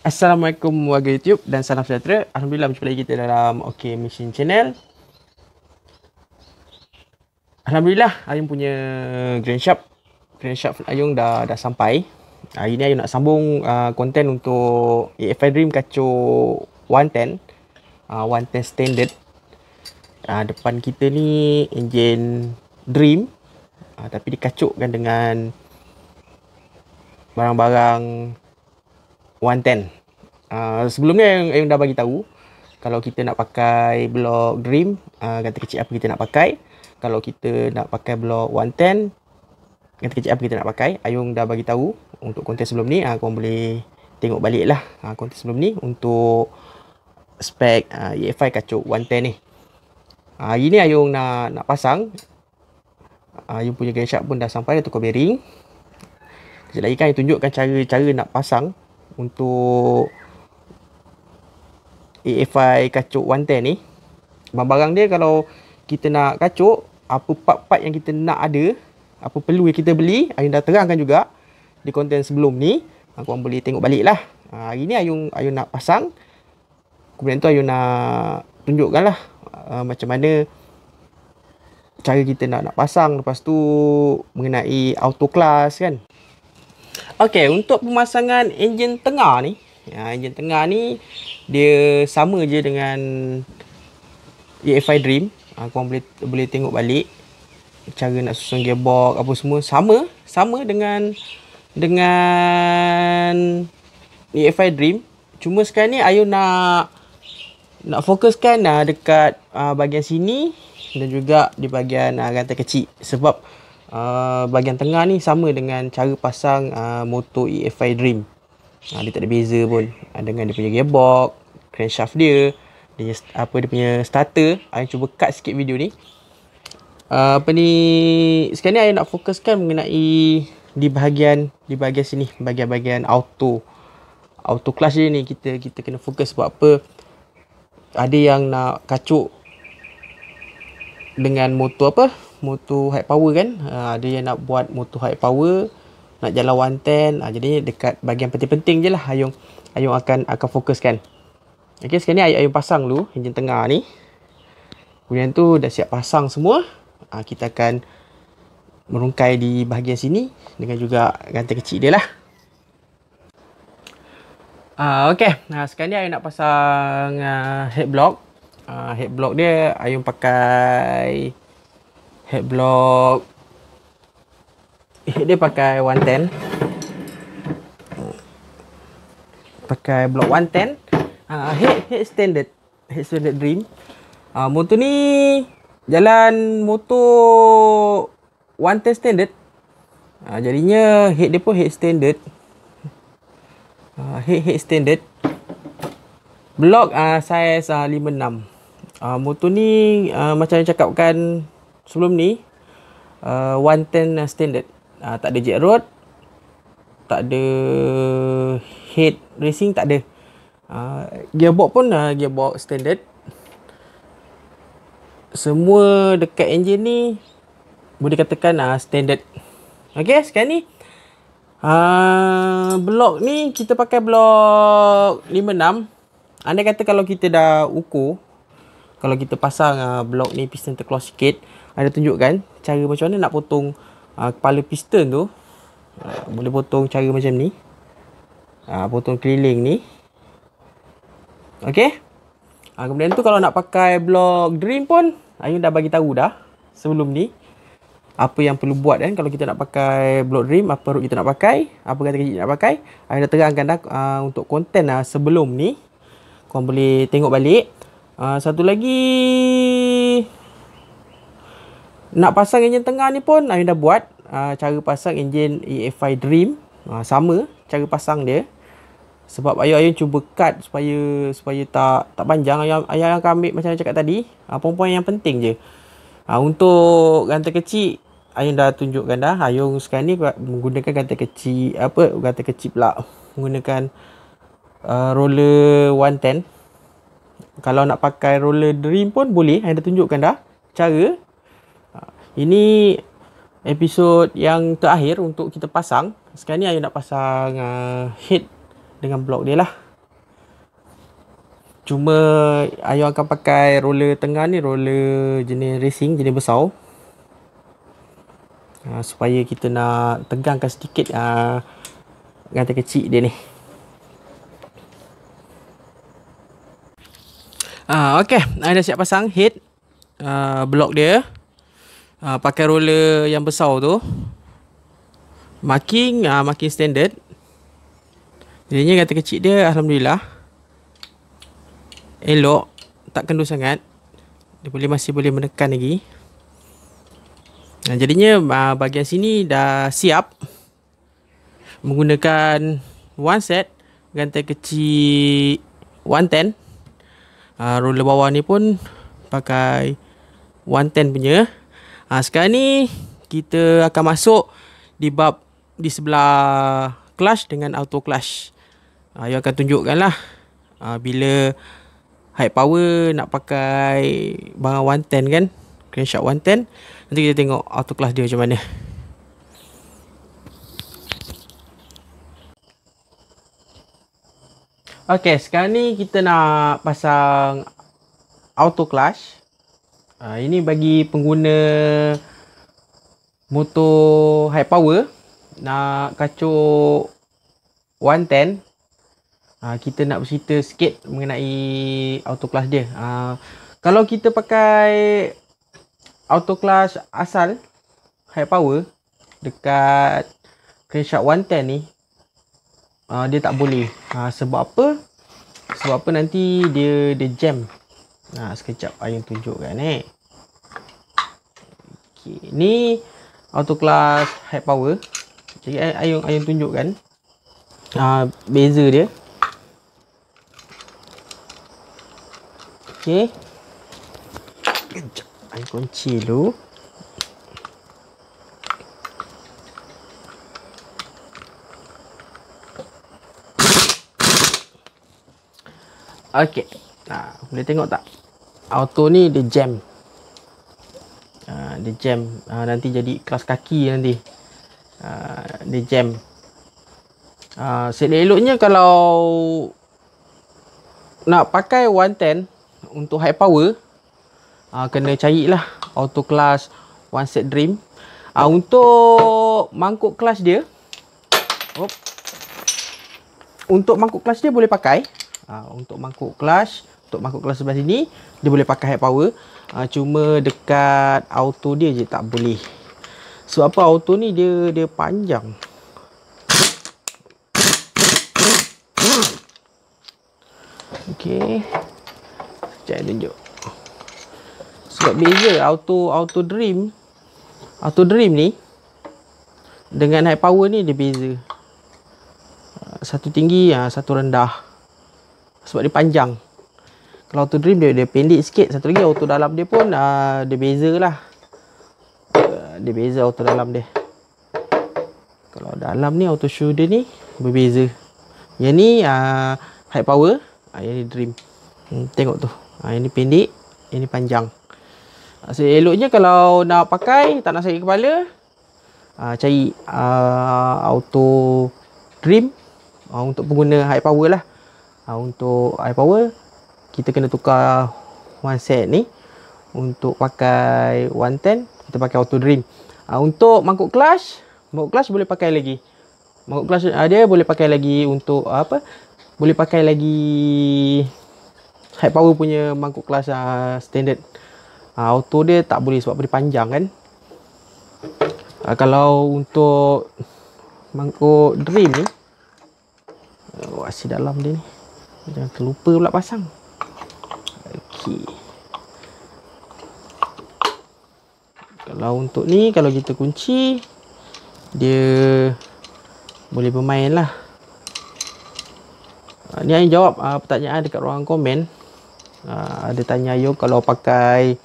Assalamualaikum warga YouTube dan salam sejahtera. Alhamdulillah berjumpa lagi kita dalam OK Machine Channel. Alhamdulillah Ayung punya Grand Shaft Ayung dah sampai. Hari ni Ayung nak sambung konten untuk EFI Dream kacuk 110 110 standard. Depan kita ni enjin Dream, tapi dikacukkan dengan barang-barang 110. Sebelum ni Ayung dah bagi tahu kalau kita nak pakai blok Dream, ganti kecil apa kita nak pakai. Kalau kita nak pakai blok 110, ganti kecil apa kita nak pakai. Ayung dah bagi tahu untuk konten sebelum ni. Korang boleh tengok balik lah konten sebelum ni untuk spek EFI kacuk 110 ni. Hari ni Ayung nak pasang. Ayung punya Grand Shaft pun dah sampai, dah tukar bearing. Sekejap lagi kan Ayung tunjukkan cara nak pasang untuk EFI kacuk 110 ni. Barang dia kalau kita nak kacuk, apa part-part yang kita nak ada, apa perlu yang kita beli, Ayung dah terangkan juga di konten sebelum ni. Korang boleh tengok balik lah. Hari ni Ayung nak pasang. Kemudian tu Ayung nak tunjukkan lah macam mana cara kita nak pasang. Lepas tu mengenai auto class kan. Okey, untuk pemasangan enjin tengah ni, enjin tengah ni dia sama je dengan EFI Dream. Korang boleh tengok balik cara nak susun gearbox apa semua sama dengan EFI Dream. Cuma sekarang ni Ayung nak fokuskan dekat bahagian sini dan juga di bahagian rantai kecil, sebab bahagian tengah ni sama dengan cara pasang motor EFI Dream. Dia tak ada beza pun dengan dia punya gearbox, crankshaft dia punya starter. Ayung cuba cut sikit video ni. Sekarang ni Ayung nak fokuskan mengenai di bahagian sini, bahagian auto clutch dia ni. Kita kena fokus. Sebab apa, ada yang nak kacuk dengan motor high power kan. Ada yang nak buat motor high power, nak jalan 110. Jadinya dekat bahagian penting-penting je lah Ayung akan fokuskan. Okey, sekarang ni Ayung pasang dulu enjin tengah ni. Kemudian tu dah siap pasang semua, kita akan merungkai di bahagian sini dengan juga rantai kecil dia lah. Okey, sekarang ni Ayung nak pasang head block. Head block dia Ayung pakai head block. Dia pakai 110. Pakai block 110. Head standard Dream. Motor ni jalan motor 110 standard. Jadinya head dia pun head standard. Head standard. Block saiz 56. Motor ni macam yang cakapkan sebelum ni, 110 standard. Tak ada jet rod, tak ada head racing, tak ada. Gearbox pun gearbox standard. Semua dekat enjin ni boleh katakan standard. Okey, sekarang ni blok ni kita pakai blok 56. Andai kata kalau kita dah ukur, kalau kita pasang blok ni piston terclose sikit, ada tunjukkan cara macam mana nak potong kepala piston tu. Boleh potong cara macam ni. Potong keliling ni. Okey. Kemudian tu kalau nak pakai blok Dream pun Ayung dah bagi tahu dah sebelum ni apa yang perlu buat kan. Kalau kita nak pakai blok Dream, apa root kita nak pakai, apa kata kecil nak pakai. Ayung dah terangkan dah untuk konten sebelum ni. Korang boleh tengok balik. Satu lagi, nak pasang enjin tengah ni pun Ayung dah buat. Cara pasang enjin EFI Dream sama cara pasang dia. Sebab Ayung cuba cut supaya tak panjang. Ayung akan ambil macam yang cakap tadi, poin-poin yang penting je. Untuk rantai kecil Ayung dah tunjukkan dah. Ayung sekarang ni menggunakan rantai kecil pula. Menggunakan roller 110. Kalau nak pakai roller Dream pun boleh. Ayung dah tunjukkan dah cara. Ini episod yang terakhir untuk kita pasang. Sekarang ni Ayung nak pasang head dengan blok dia lah. Cuma Ayung akan pakai roller tengah ni, roller jenis racing, jenis besar. Supaya kita nak tegangkan sedikit rantai kecil dia ni. Okey, I dah siap pasang head block dia. Pakai roller yang besar tu. Marking standard. Jadinya rantai kecil dia alhamdulillah elok, tak kendur sangat. Dia masih boleh menekan lagi. Jadinya bahagian sini dah siap menggunakan one set rantai kecil 110. Roller bawah ni pun pakai 110 punya. Sekarang ni kita akan masuk di bab di sebelah clutch dengan auto clutch. Ayah akan tunjukkan lah bila high power nak pakai barang 110 kan, crankshaft 110. Nanti kita tengok auto clutch dia macam mana. Okey, sekarang ni kita nak pasang auto clutch. Ini bagi pengguna motor high power nak kacuk 110. Kita nak bercerita sikit mengenai auto clutch dia. Kalau kita pakai auto clutch asal high power dekat crankshaft 110 ni, dia tak boleh. Sebab apa? Sebab apa nanti dia jam. Sekejap Ayung tunjukkan Okay, ni auto clutch high power. Jadi Ayung tunjukkan beza dia. Okey. Sekejap Ayung kunci dulu. Okey. Boleh tengok tak? Auto ni dia jam. Dia jam. Nanti jadi kelas kaki nanti. Dia jam. Selok-eloknya kalau nak pakai 110 untuk high power, kena carilah auto clutch one set dream. Untuk mangkuk clutch dia, untuk mangkuk clutch dia boleh pakai. Untuk mangkuk clutch sebelah sini dia boleh pakai high power. Cuma dekat auto dia je tak boleh. Sebab apa? Auto ni dia panjang. Okey. Sekejap tunjuk. Sebab beza auto dream ni dengan high power ni dia beza. Satu tinggi, satu rendah. Sebab dia panjang. Kalau auto dream dia pendek sikit. Satu lagi auto dalam dia pun dia beza lah. Dia beza auto dalam dia. Kalau dalam ni auto shoulder ni berbeza. Yang ni high power, yang ni dream. Tengok tu. Yang ni pendek, yang ni panjang. Eloknya kalau nak pakai, tak nak sakit kepala, cari auto dream untuk pengguna high power lah. Untuk high power, kita kena tukar one set ni. Untuk pakai 110, kita pakai auto dream. Untuk mangkuk clutch boleh pakai lagi. Mangkuk clutch dia boleh pakai lagi untuk boleh pakai lagi high power punya mangkuk clutch standard. Auto dia tak boleh sebab dia panjang kan. Kalau untuk mangkuk dream ni, asi dalam dia ni, jangan terlupa pula pasang. Okey. Kalau untuk ni, kalau kita kunci, dia boleh bermain lah. Ni Ayung jawab pertanyaan dekat ruangan komen. Ada tanya Ayung kalau pakai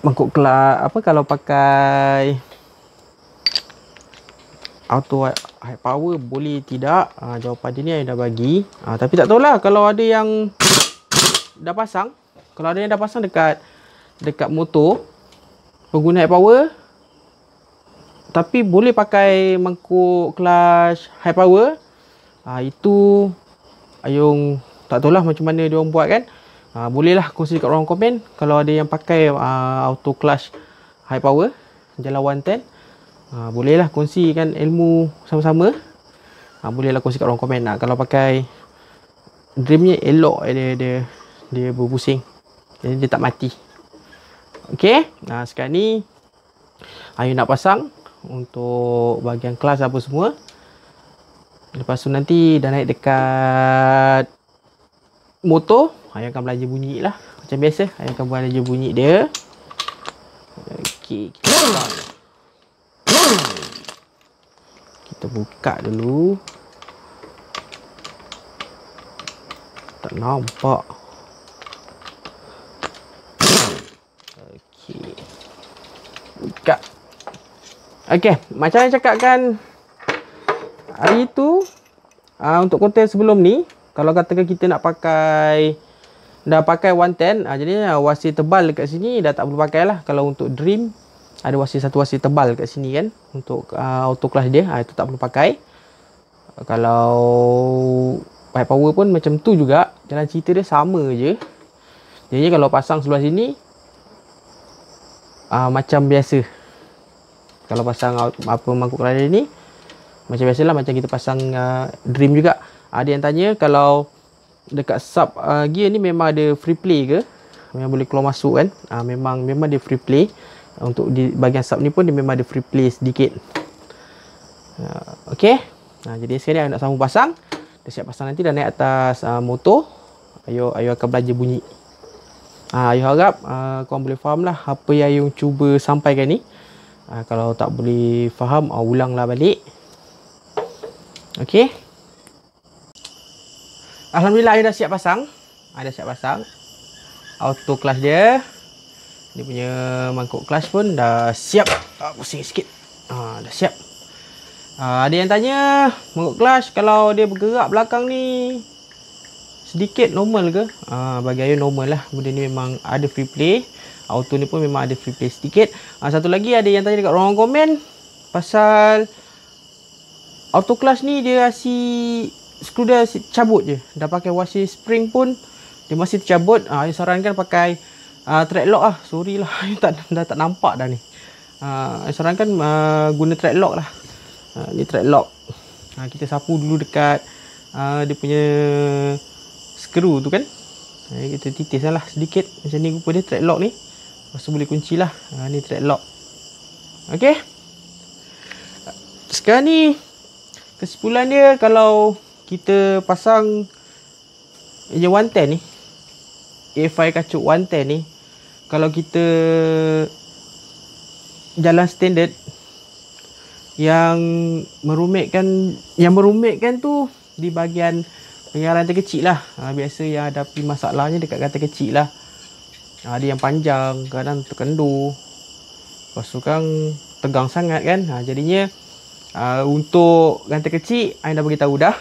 mangkuk kelas kalau pakai auto high power boleh tidak. Jawapan dia ni Ayung dah bagi. Tapi tak tahulah kalau ada yang dah pasang. Kalau ada yang dah pasang dekat motor pengguna high power, tapi boleh pakai mangkuk clutch high power, itu Ayung tak tahulah macam mana dia orang buat kan. Bolehlah kongsi kat ruang komen kalau ada yang pakai auto clutch high power jalan 110. Bolehlah kongsikan ilmu sama-sama. Bolehlah kongsi kat ruang komen. Kalau pakai dreamnya elok dia berpusing. Jadi dia tak mati. Okey. Sekarang ni Ayu nak pasang untuk bahagian kelas apa semua. Lepas tu nanti dah naik dekat motor, Ayu akan belajar bunyi lah. Macam biasa, Ayu akan belajar bunyi dia. Okey, kita buka dulu. Tak nampak. Okey. Buka. Okey, macam yang cakapkan hari tu, untuk konten sebelum ni, kalau katakan kita nak pakai, dah pakai 110, jadi wasi tebal dekat sini dah tak perlu pakai lah. Kalau untuk Dream, ada satu wasi tebal dekat sini kan, untuk auto clutch dia, itu tak perlu pakai. Kalau high power pun macam tu juga, jalan cerita dia sama je. Jadi kalau pasang sebelah sini, macam biasa. Kalau pasang mangkuk keladai ni, macam biasalah, macam kita pasang Dream juga. Ada yang tanya kalau dekat sub gear ni memang ada free play ke? Memang boleh keluar masuk kan? Memang dia free play. Untuk di bahagian sub ni pun dia memang ada free play sedikit. Okey. Jadi sekarang ni nak sambung pasang. Dah siap pasang, nanti dah naik atas motor. Ayu akan belajar bunyi. Ayu harap korang boleh faham lah apa yang Ayu cuba sampaikan ni. Kalau tak boleh faham, ulanglah balik. Okey. Alhamdulillah Ayu dah siap pasang. Dah siap pasang auto clutch dia. Dia punya mangkuk clutch pun dah siap. Pusing sikit. Dah siap. Ada yang tanya, mangkuk clutch kalau dia bergerak belakang ni sedikit normal ke? Bagi Ayu normal lah. Benda ni memang ada free play. Auto ni pun memang ada free play sedikit. Satu lagi ada yang tanya dekat ruang komen pasal auto clutch ni dia skru dia cabut je. Dah pakai wasi spring pun dia masih tercabut. Saya sarankan pakai thread lock lah. Sorry lah, dah tak nampak dah ni. Saya sarankan guna thread lock lah. Ni thread lock. Kita sapu dulu dekat dia punya skru tu kan. Kita titis lah sedikit. Macam ni rupa dia thread lock ni. Lepas tu boleh kunci lah. Ni thread lock. Okey. Sekarang ni kesimpulan dia, kalau kita pasang enjin 110 ni, A5 kacuk 110 ni, kalau kita jalan standard, yang merumitkan tu di bahagian rantai kecil lah. Biasa yang hadapi masalahnya dekat rantai kecil lah. Ada yang panjang, kadang terkendur, lepas tu kan tegang sangat kan. Jadinya untuk rantai kecil, Ayu dah beritahu dah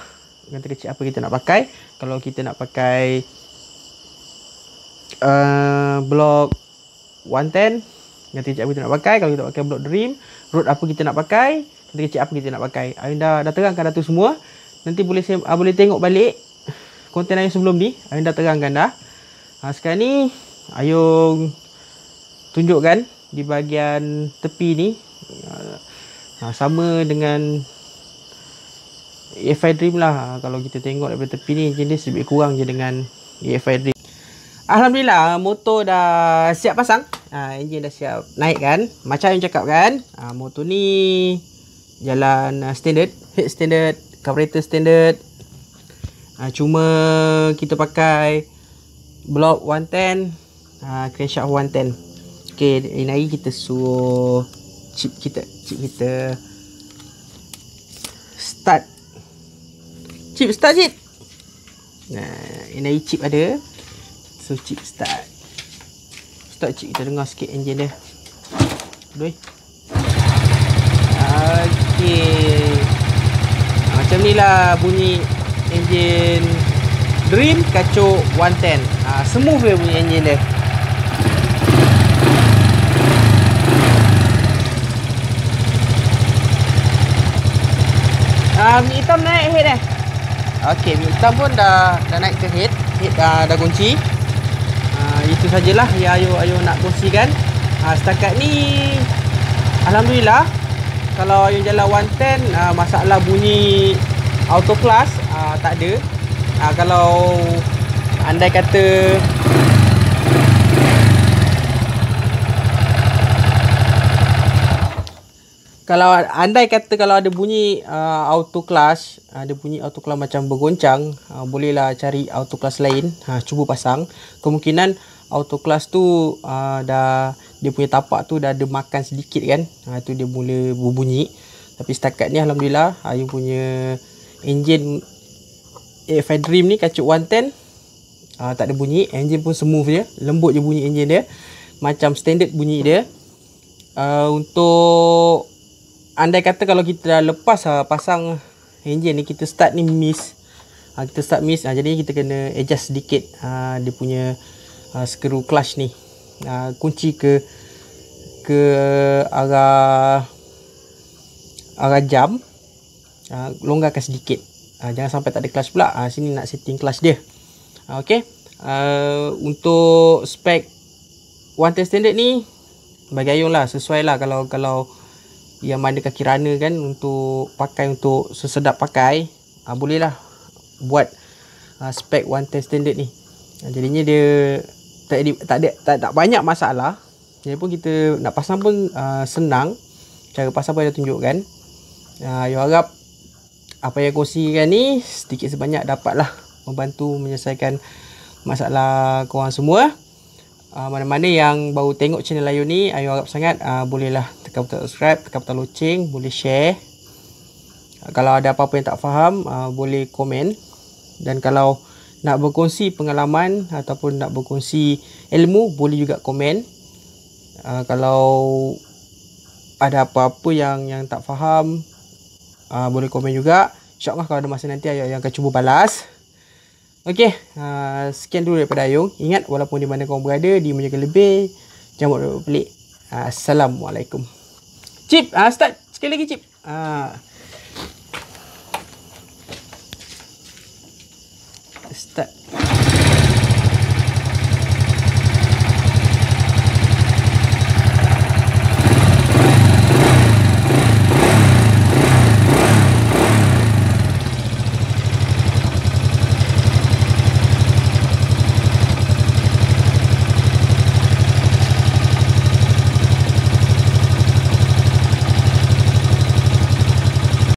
rantai kecil apa kita nak pakai. Kalau kita nak pakai blok 110, rantai kecil apa kita nak pakai. Kalau kita pakai blok Dream, road apa kita nak pakai, rantai kecil apa kita nak pakai. Ayu dah terangkan dah tu semua. Nanti boleh tengok balik konten Ayu sebelum ni. Ayu dah terangkan dah. Sekarang ni Ayu tunjukkan di bahagian tepi ni. Sama dengan EFI Dream lah. Kalau kita tengok daripada tepi ni, jenis lebih kurang je dengan EFI Dream. Alhamdulillah, motor dah siap pasang. Enjin dah siap naik kan. Macam yang cakap kan, motor ni jalan standard, head standard, carburetor standard. Cuma kita pakai blok 110, crankshaft 110. Okay, ini lagi kita suruh chip kita start. Chip start je. Ini chip ada. So chip start. Start chip, kita dengar sikit enjin dia. Doi. Okey. Macam ni lah bunyi enjin Dream kacuk 110. Smooth dia bunyi enjin dia. Hitam naik head Okey, bintang pun dah naik ke head. Head dah kunci. Itu sajalah yang ayo nak kongsikan. Setakat ni alhamdulillah, kalau yang jalan 110 masalah bunyi auto class tak ada. Kalau andai kata kalau ada bunyi auto clutch, ada bunyi auto clutch macam bergoncang, bolehlah cari auto clutch lain, cuba pasang. Kemungkinan auto clutch tu dah, dia punya tapak tu dah ada makan sedikit kan, tu dia mula berbunyi. Tapi setakat ni alhamdulillah, you punya enjin AFI Dream ni kacuk 110 tak ada bunyi. Enjin pun smooth je, lembut je bunyi enjin dia, macam standard bunyi dia. Untuk andai kata kalau kita dah lepas pasang enjin ni, kita start ni miss, jadi kita kena adjust sedikit dia punya skru clutch ni, kunci ke arah jam, longgarkan sedikit, jangan sampai tak ada clutch pula. Sini nak setting clutch dia. Okey, untuk spek 110 standard ni bagi Ayung lah, sesuai lah. Kalau yang mana kaki runner kan, untuk pakai, untuk sesedap pakai, bolehlah buat spek 110 standard ni. Jadinya dia tak banyak masalah. Jadi pun kita nak pasang pun senang. Cara pasang pun dah tunjukkan. Ayuh harap apa yang kongsikan ni sedikit sebanyak dapatlah membantu menyelesaikan masalah korang semua. Mana-mana yang baru tengok channel Ayuh ni, Ayuh harap sangat bolehlah tekan butang subscribe, tekan butang loceng, boleh share. Kalau ada apa-apa yang tak faham, boleh komen. Dan kalau nak berkongsi pengalaman ataupun nak berkongsi ilmu, boleh juga komen. Kalau ada apa-apa yang tak faham, boleh komen juga. InsyaAllah kalau ada masa nanti, Ayuh akan cuba balas. Okey, sekian dulu daripada Ayung. Ingat, walaupun di mana korang berada, dia menjaga lebih, jangan buat pelik. Assalamualaikum. Cip, start sekali lagi Cip. Start.